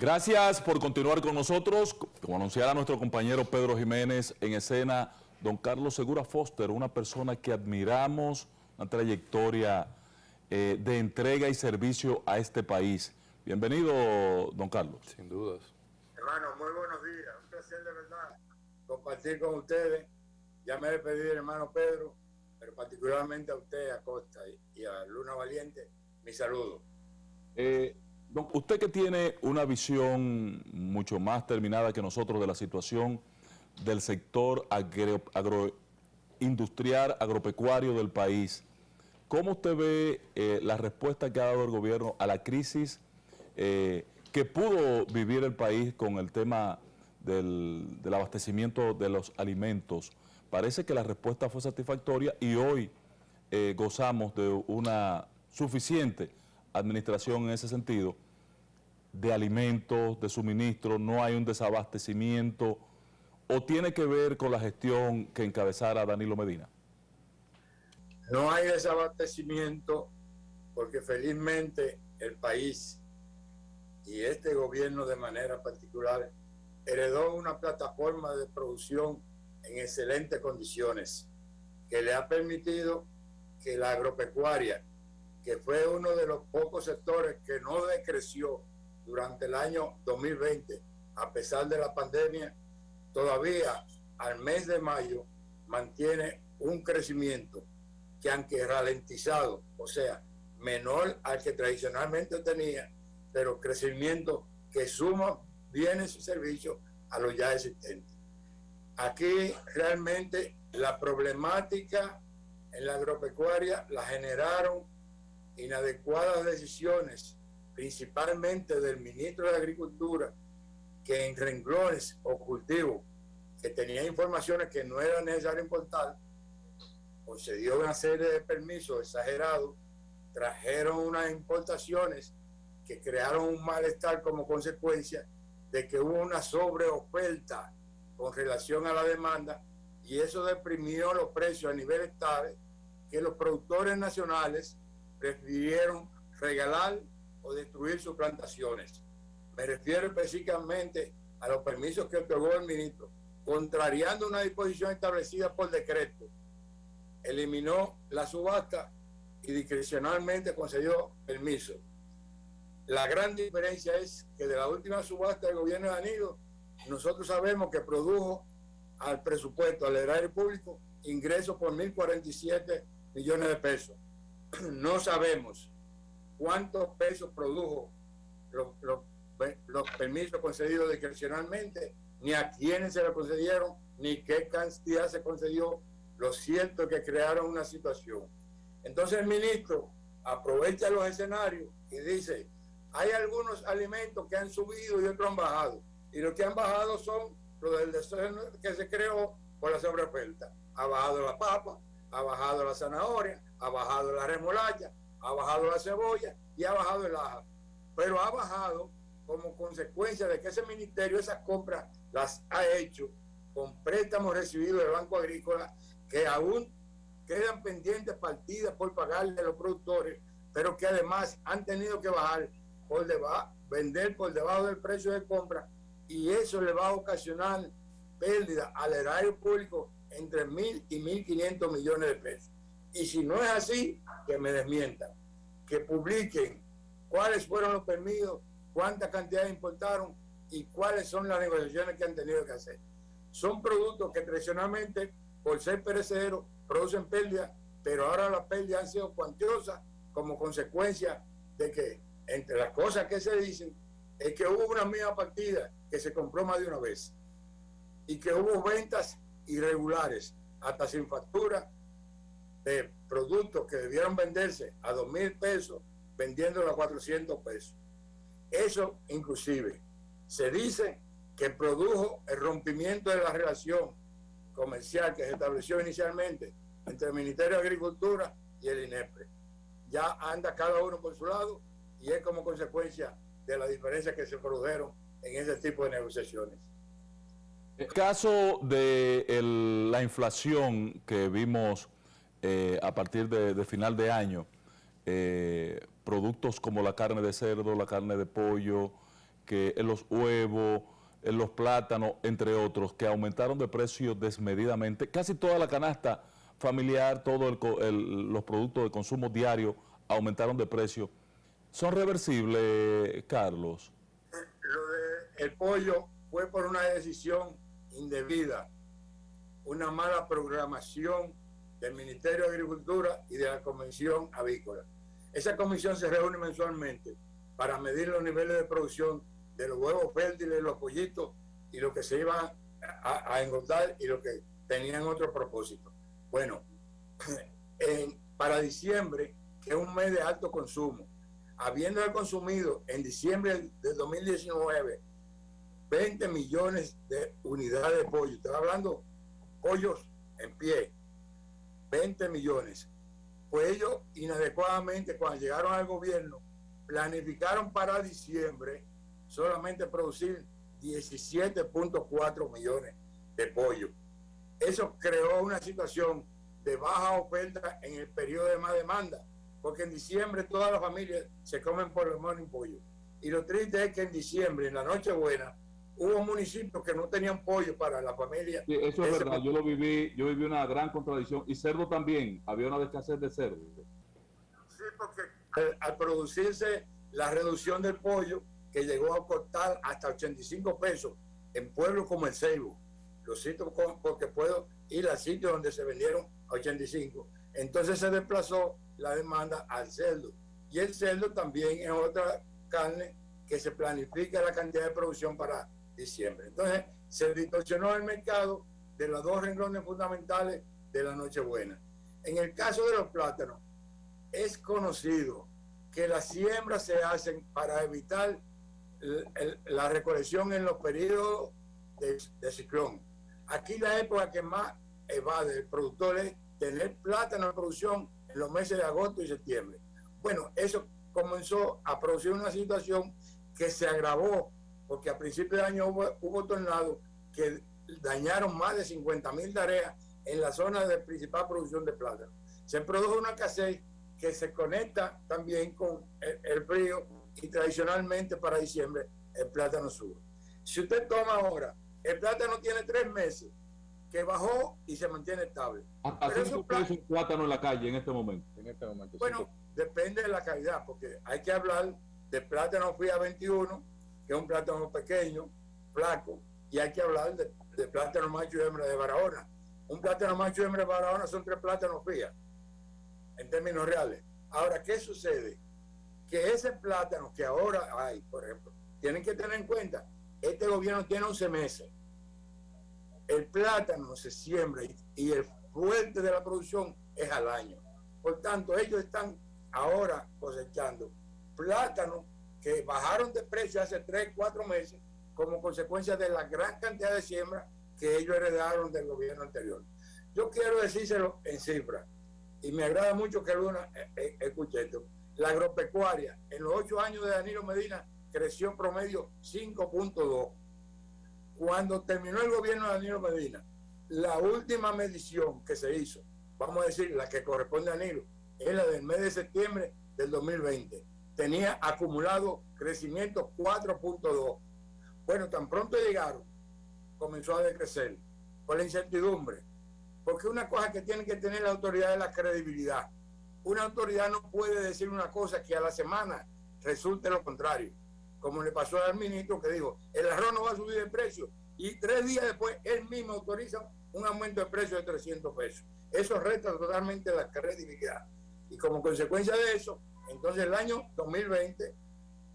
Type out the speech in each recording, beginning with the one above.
Gracias por continuar con nosotros. Como anunciara nuestro compañero Pedro Jiménez, en escena, don Carlos Segura Foster, una persona que admiramos, una trayectoria de entrega y servicio a este país. Bienvenido, don Carlos. Sin dudas. Hermano, muy buenos días. Un placer de verdad compartir con ustedes. Ya me despedí del hermano Pedro, pero particularmente a usted, a Costa y a Luna Valiente, mi saludo. Usted que tiene una visión mucho más terminada que nosotros de la situación del sector agroindustrial, agropecuario del país, ¿cómo usted ve la respuesta que ha dado el gobierno a la crisis que pudo vivir el país con el tema del abastecimiento de los alimentos? Parece que la respuesta fue satisfactoria y hoy gozamos de una suficiente administración en ese sentido, de alimentos, de suministro, no hay un desabastecimiento, o tiene que ver con la gestión que encabezara Danilo Medina. No hay desabastecimiento porque felizmente el país y este gobierno de manera particular heredó una plataforma de producción en excelentes condiciones que le ha permitido que la agropecuaria, que fue uno de los pocos sectores que no decreció durante el año 2020, a pesar de la pandemia, todavía al mes de mayo mantiene un crecimiento que, aunque ralentizado, o sea, menor al que tradicionalmente tenía, pero crecimiento que suma bienes y servicios a los ya existentes. Aquí realmente la problemática en la agropecuaria la generaron inadecuadas decisiones, principalmente del ministro de Agricultura, que en renglones o cultivos que tenía informaciones que no era necesario importar, concedió una serie de permisos exagerados, trajeron unas importaciones que crearon un malestar como consecuencia de que hubo una sobreoferta con relación a la demanda, y eso deprimió los precios a niveles tales que los productores nacionales prefirieron regalar o destruir sus plantaciones. Me refiero específicamente a los permisos que otorgó el ministro, contrariando una disposición establecida por decreto. Eliminó la subasta y discrecionalmente concedió permiso. La gran diferencia es que de la última subasta del gobierno de Danilo, nosotros sabemos que produjo al presupuesto, al erario público, ingresos por 1.047 millones de pesos. No sabemos cuántos pesos produjo los permisos concedidos discrecionalmente, ni a quiénes se lo concedieron, ni qué cantidad se concedió. Lo cierto es que crearon una situación. Entonces el ministro aprovecha los escenarios y dice, hay algunos alimentos que han subido y otros han bajado. Y los que han bajado son los del desorden que se creó por la sobreoferta. Ha bajado la papa, ha bajado la zanahoria, ha bajado la remolacha, ha bajado la cebolla y ha bajado el ajo. Pero ha bajado como consecuencia de que ese ministerio esas compras las ha hecho con préstamos recibidos del Banco Agrícola que aún quedan pendientes partidas por pagarle a los productores, pero que además han tenido que bajar por debajo, vender por debajo del precio de compra, y eso le va a ocasionar pérdida al erario público entre 1.000 y 1.500 millones de pesos. Y si no es así, que me desmientan, que publiquen cuáles fueron los permisos, cuántas cantidades importaron y cuáles son las negociaciones que han tenido que hacer. Son productos que tradicionalmente, por ser perecederos, producen pérdidas, pero ahora las pérdidas han sido cuantiosas como consecuencia de que, entre las cosas que se dicen, es que hubo una misma partida que se compró más de una vez y que hubo ventas irregulares, hasta sin factura, de productos que debieron venderse a 2.000 pesos, vendiéndolo a 400 pesos. Eso inclusive se dice que produjo el rompimiento de la relación comercial que se estableció inicialmente entre el Ministerio de Agricultura y el INEPRE. Ya anda cada uno por su lado y es como consecuencia de las diferencias que se produjeron en ese tipo de negociaciones. El caso de la inflación que vimos a partir de final de año, productos como la carne de cerdo, la carne de pollo, que en los huevos, en los plátanos, entre otros, que aumentaron de precio desmedidamente. Casi toda la canasta familiar, todos los productos de consumo diario aumentaron de precio. ¿Son reversibles, Carlos? El pollo fue por una decisión indebida, una mala programación del Ministerio de Agricultura y de la Comisión Avícola. Esa comisión se reúne mensualmente para medir los niveles de producción de los huevos fértiles, los pollitos y lo que se iban a engordar y lo que tenían otro propósito. Bueno, para diciembre, que es un mes de alto consumo, habiendo consumido en diciembre de 2019 20 millones de unidades de pollo, estoy hablando pollos en pie, 20 millones, pues ellos inadecuadamente cuando llegaron al gobierno planificaron para diciembre solamente producir 17.4 millones de pollo. Eso creó una situación de baja oferta en el periodo de más demanda, porque en diciembre todas las familias se comen por lo menos un pollo. Y lo triste es que en diciembre, en la Nochebuena, hubo municipios que no tenían pollo para la familia. Sí, eso es verdad, yo viví una gran contradicción. Y cerdo también, había una escasez de cerdo. Sí, porque al producirse la reducción del pollo, que llegó a costar hasta 85 pesos en pueblos como el Ceibo, los sitios porque puedo ir a sitios donde se vendieron a 85, entonces se desplazó la demanda al cerdo. Y el cerdo también es otra carne que se planifica la cantidad de producción para diciembre. Entonces se distorsionó el mercado de los dos renglones fundamentales de la Nochebuena. En el caso de los plátanos, es conocido que las siembras se hacen para evitar la recolección en los periodos de ciclón. Aquí la época que más evade el productor es tener plátano en producción en los meses de agosto y septiembre. Bueno, eso comenzó a producir una situación que se agravó porque a principios de año hubo tornados que dañaron más de 50.000 tareas en la zona de principal producción de plátano. Se produjo una escasez que se conecta también con el frío y tradicionalmente para diciembre el plátano sube. Si usted toma ahora, el plátano tiene 3 meses que bajó y se mantiene estable. ¿A 5 pesos un plátano en la calle en este momento? Bueno, depende de la calidad, porque hay que hablar de plátano FIA 21, que es un plátano pequeño, flaco, y hay que hablar de plátano macho y hembra de Barahona. Un plátano macho y hembra de Barahona son 3 plátanos FIA, en términos reales. Ahora, ¿qué sucede? Que ese plátano que ahora hay, por ejemplo, tienen que tener en cuenta, este gobierno tiene 11 meses. El plátano se siembra y el fuerte de la producción es al año. Por tanto, ellos están ahora cosechando plátanos que bajaron de precio hace 3, 4 meses como consecuencia de la gran cantidad de siembra que ellos heredaron del gobierno anterior. Yo quiero decírselo en cifras, y me agrada mucho que Luna escuche esto. La agropecuaria en los 8 años de Danilo Medina creció en promedio 5.2. Cuando terminó el gobierno de Danilo Medina, la última medición que se hizo, vamos a decir la que corresponde a Danilo, es la del mes de septiembre del 2020. Tenía acumulado crecimiento 4.2. Bueno, tan pronto llegaron, comenzó a decrecer por la incertidumbre, porque una cosa que tiene que tener la autoridad es la credibilidad. Una autoridad no puede decir una cosa que a la semana resulte lo contrario, como le pasó al ministro que dijo, el arroz no va a subir de precio, y 3 días después él mismo autoriza un aumento de precio de 300 pesos. Eso resta totalmente la credibilidad. Y como consecuencia de eso, entonces el año 2020,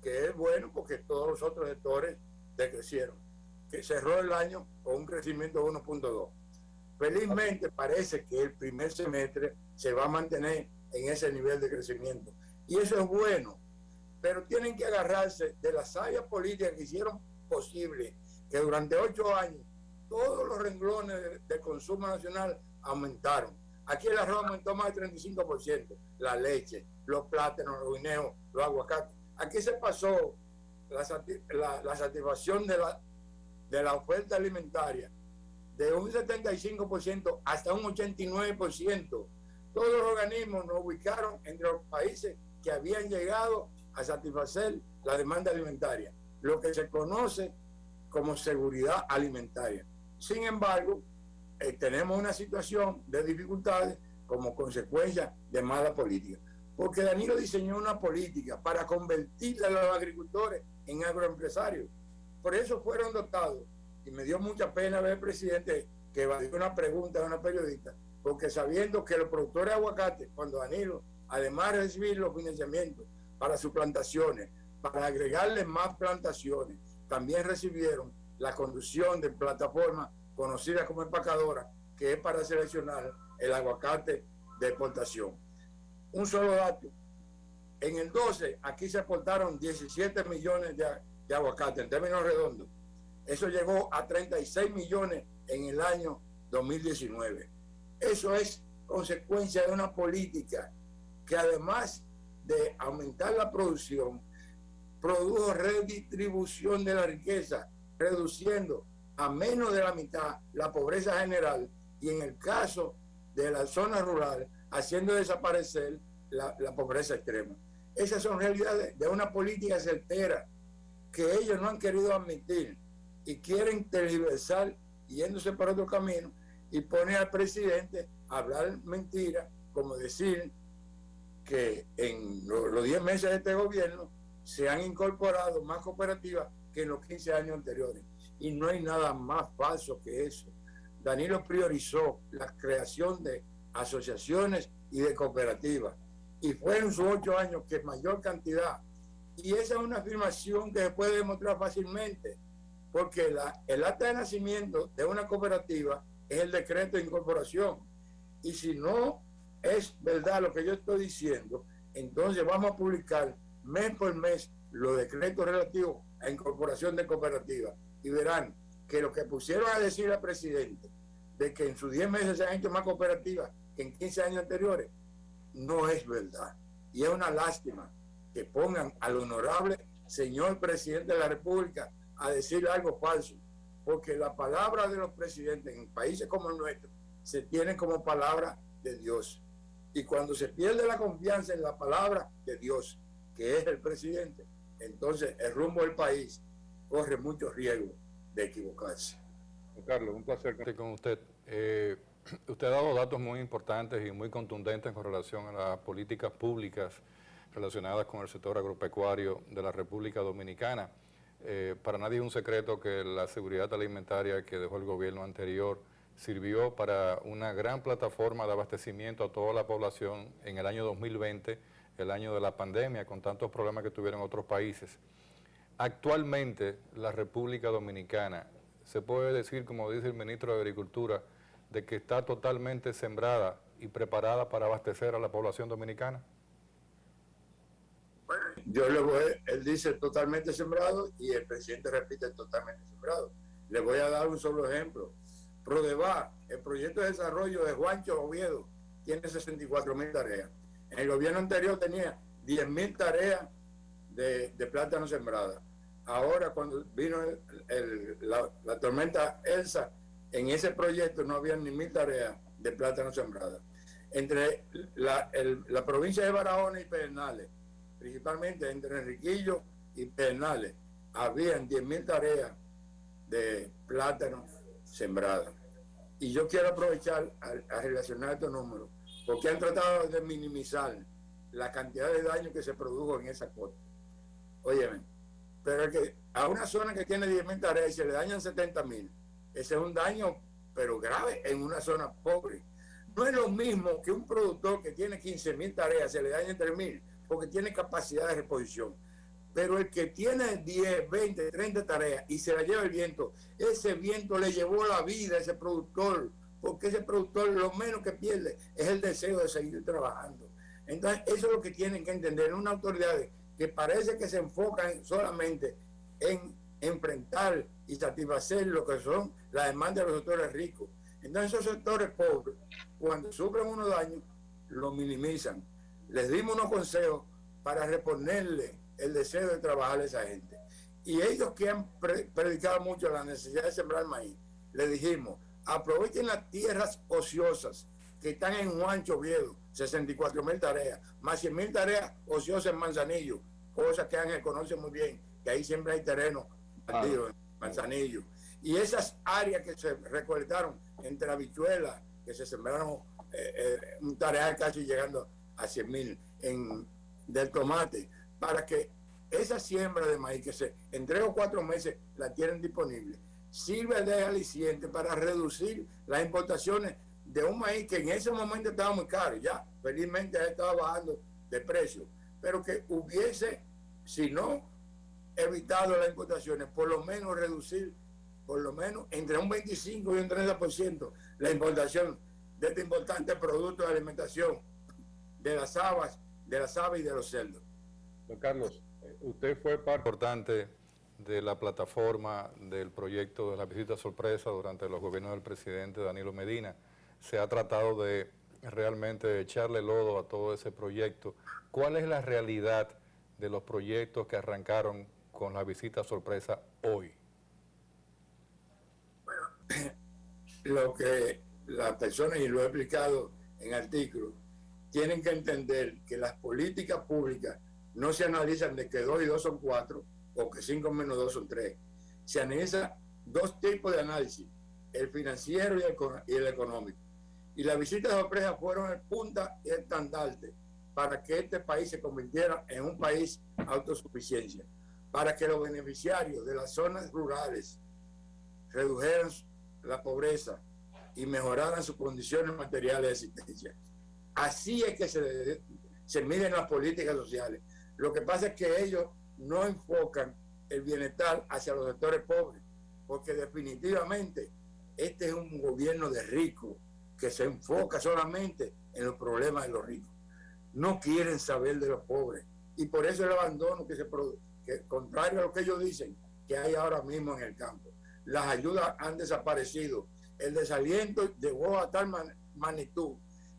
que es bueno porque todos los otros sectores decrecieron, que cerró el año con un crecimiento de 1.2. Felizmente parece que el primer semestre se va a mantener en ese nivel de crecimiento. Y eso es bueno, pero tienen que agarrarse de las sabias políticas que hicieron posible que durante 8 años todos los renglones de consumo nacional aumentaron. Aquí el arroz aumentó más del 35%, la leche, los plátanos, los guineos, los aguacates. Aquí se pasó la satisfacción de la oferta alimentaria de un 75% hasta un 89%. Todos los organismos nos ubicaron entre los países que habían llegado a satisfacer la demanda alimentaria. lo que se conoce como seguridad alimentaria. Sin embargo, tenemos una situación de dificultades como consecuencia de mala política, porque Danilo diseñó una política para convertir a los agricultores en agroempresarios. Por eso fueron dotados, y me dio mucha pena ver al presidente que evadió una pregunta de una periodista, porque sabiendo que los productores de aguacate, cuando Danilo, además de recibir los financiamientos para sus plantaciones, para agregarle más plantaciones, también recibieron la conducción de plataformas conocidas como empacadora, que es para seleccionar el aguacate de exportación. Un solo dato: en el 12 aquí se exportaron 17 millones de aguacate en términos redondos. Eso llegó a 36 millones en el año 2019. Eso es consecuencia de una política que, además de aumentar la producción, produjo redistribución de la riqueza, reduciendo a menos de la mitad la pobreza general, y en el caso de la zona rural, haciendo desaparecer la pobreza extrema. Esas son realidades de una política certera que ellos no han querido admitir y quieren tergiversar yéndose por otro camino, y pone al presidente a hablar mentiras, como decir que en los 10 meses de este gobierno se han incorporado más cooperativas que en los 15 años anteriores. Y no hay nada más falso que eso. Danilo priorizó la creación de asociaciones y de cooperativas, y fue en sus 8 años que mayor cantidad. Y esa es una afirmación que se puede demostrar fácilmente, porque el acta de nacimiento de una cooperativa es el decreto de incorporación. Y si no es verdad lo que yo estoy diciendo, entonces vamos a publicar mes por mes los decretos relativos a incorporación de cooperativas, y verán que lo que pusieron a decir al presidente de que en sus 10 meses se han hecho más cooperativas que en 15 años anteriores, no es verdad. Y es una lástima que pongan al honorable señor presidente de la República a decir algo falso, porque la palabra de los presidentes en países como el nuestro se tiene como palabra de Dios. Y cuando se pierde la confianza en la palabra de Dios, que es el presidente, entonces el rumbo del país corre mucho riesgo de equivocarse. Carlos, un placer con usted. Usted ha dado datos muy importantes y muy contundentes con relación a las políticas públicas relacionadas con el sector agropecuario de la República Dominicana. Para nadie es un secreto que la seguridad alimentaria que dejó el gobierno anterior sirvió para una gran plataforma de abastecimiento a toda la población en el año 2020, el año de la pandemia, con tantos problemas que tuvieron otros países. Actualmente, la República Dominicana, se puede decir, como dice el ministro de Agricultura, de que está totalmente sembrada y preparada para abastecer a la población dominicana. Bueno, él dice totalmente sembrado y el presidente repite totalmente sembrado. Le voy a dar un solo ejemplo. Prodeva, el proyecto de desarrollo de Juancho Oviedo, tiene 64,000 tareas. En el gobierno anterior tenía 10,000 tareas de plátano sembrada. Ahora, cuando vino la tormenta Elsa, en ese proyecto no había ni 1,000 tareas de plátano sembrada. Entre la provincia de Barahona y Pedernales, principalmente entre Enriquillo y Pedernales, habían 10,000 tareas de plátano sembrada. Y yo quiero aprovechar a relacionar estos números, porque han tratado de minimizar la cantidad de daño que se produjo en esa costa. Óyeme, pero que a una zona que tiene 10,000 tareas y se le dañan 70,000, ese es un daño, pero grave, en una zona pobre. No es lo mismo que un productor que tiene 15,000 tareas se le dañen 3,000, porque tiene capacidad de reposición. Pero el que tiene 10, 20, 30 tareas y se la lleva el viento, ese viento le llevó la vida a ese productor, porque ese productor lo menos que pierde es el deseo de seguir trabajando. Entonces, eso es lo que tienen que entender una autoridad que parece que se enfocan solamente en enfrentar y satisfacer lo que son las demandas de los sectores ricos. Entonces, esos sectores pobres, cuando sufren unos daños, lo minimizan. Les dimos unos consejos para reponerle el deseo de trabajar a esa gente. Y ellos que han predicado mucho la necesidad de sembrar maíz, les dijimos, aprovechen las tierras ociosas que están en Juancho Oviedo, 64,000 tareas, más 100,000 tareas ociosas en Manzanillo, cosas que Ángel conoce muy bien, que ahí siempre hay terreno baldío, Manzanillo. Y esas áreas que se recolectaron entre habichuelas, que se sembraron un tareal casi llegando a 100.000 del tomate, para que esa siembra de maíz que en 3 o 4 meses la tienen disponible, sirve de aliciente para reducir las importaciones de un maíz que en ese momento estaba muy caro, ya felizmente ya estaba bajando de precio, pero que hubiese, si no evitado las importaciones, por lo menos reducir por lo menos entre un 25 y un 30% la importación de este importante producto de alimentación de las aves y de los cerdos. Don Carlos, usted fue parte importante de la plataforma del proyecto de la visita sorpresa durante los gobiernos del presidente Danilo Medina. Se ha tratado de realmente echarle lodo a todo ese proyecto. ¿Cuál es la realidad de los proyectos que arrancaron con la visita sorpresa hoy? Bueno, lo que las personas, y lo he explicado en artículos, tienen que entender que las políticas públicas no se analizan de que 2 y 2 son 4 o que 5 menos 2 son 3. Se analiza 2 tipos de análisis, el financiero y el económico. Y las visitas de sorpresa fueron el punta y el estandarte para que este país se convirtiera en un país autosuficiencia, para que los beneficiarios de las zonas rurales redujeran la pobreza y mejoraran sus condiciones materiales de existencia. Así es que se miden las políticas sociales. Lo que pasa es que ellos no enfocan el bienestar hacia los sectores pobres, porque definitivamente este es un gobierno de ricos que se enfoca solamente en los problemas de los ricos. No quieren saber de los pobres. Y por eso el abandono que contrario a lo que ellos dicen, que hay ahora mismo en el campo. Las ayudas han desaparecido. El desaliento llegó a tal magnitud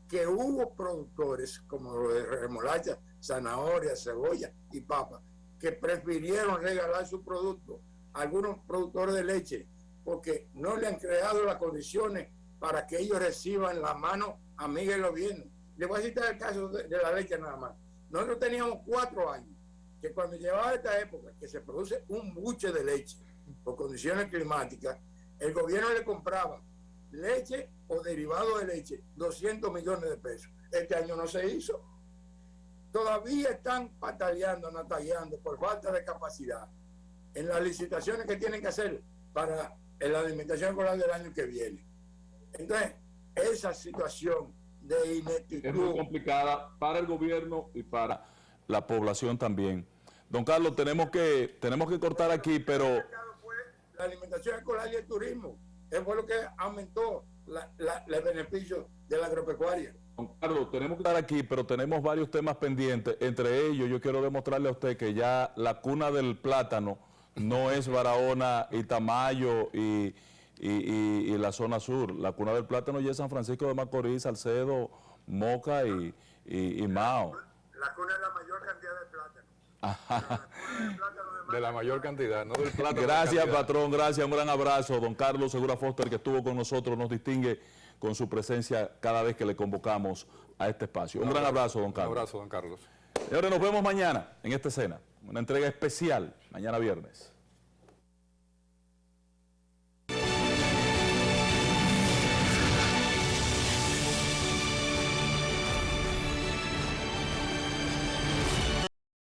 que hubo productores como los de remolacha, zanahoria, cebolla y papa, que prefirieron regalar su producto a algunos productores de leche porque no le han creado las condiciones para que ellos reciban la mano amiga del gobierno. Les voy a citar el caso de la leche nada más. Nosotros teníamos 4 años que cuando llegaba esta época que se produce un buche de leche por condiciones climáticas, el gobierno le compraba leche o derivado de leche 200 millones de pesos. Este año no se hizo. Todavía están batallando por falta de capacidad en las licitaciones que tienen que hacer para la alimentación escolar del año que viene. Entonces, esa situación de ineptitud es muy complicada para el gobierno y para la población también. Don Carlos, tenemos que cortar aquí, pero la alimentación escolar y el turismo fue lo que aumentó los beneficios de la agropecuaria. Don Carlos, tenemos que estar aquí, pero tenemos varios temas pendientes. Entre ellos, yo quiero demostrarle a usted que ya la cuna del plátano no es Barahona y Tamayo y la zona sur. La cuna del plátano ya es San Francisco de Macorís, Salcedo, Moca y Mao. La cuna es la mayor cantidad de plátano. De la mayor cantidad, no del plátano. Gracias, patrón, gracias, un gran abrazo. Don Carlos Segura Foster, que estuvo con nosotros, nos distingue con su presencia cada vez que le convocamos a este espacio. Un gran abrazo, don Carlos. Un abrazo, don Carlos. Señores, nos vemos mañana en esta escena, una entrega especial, mañana viernes.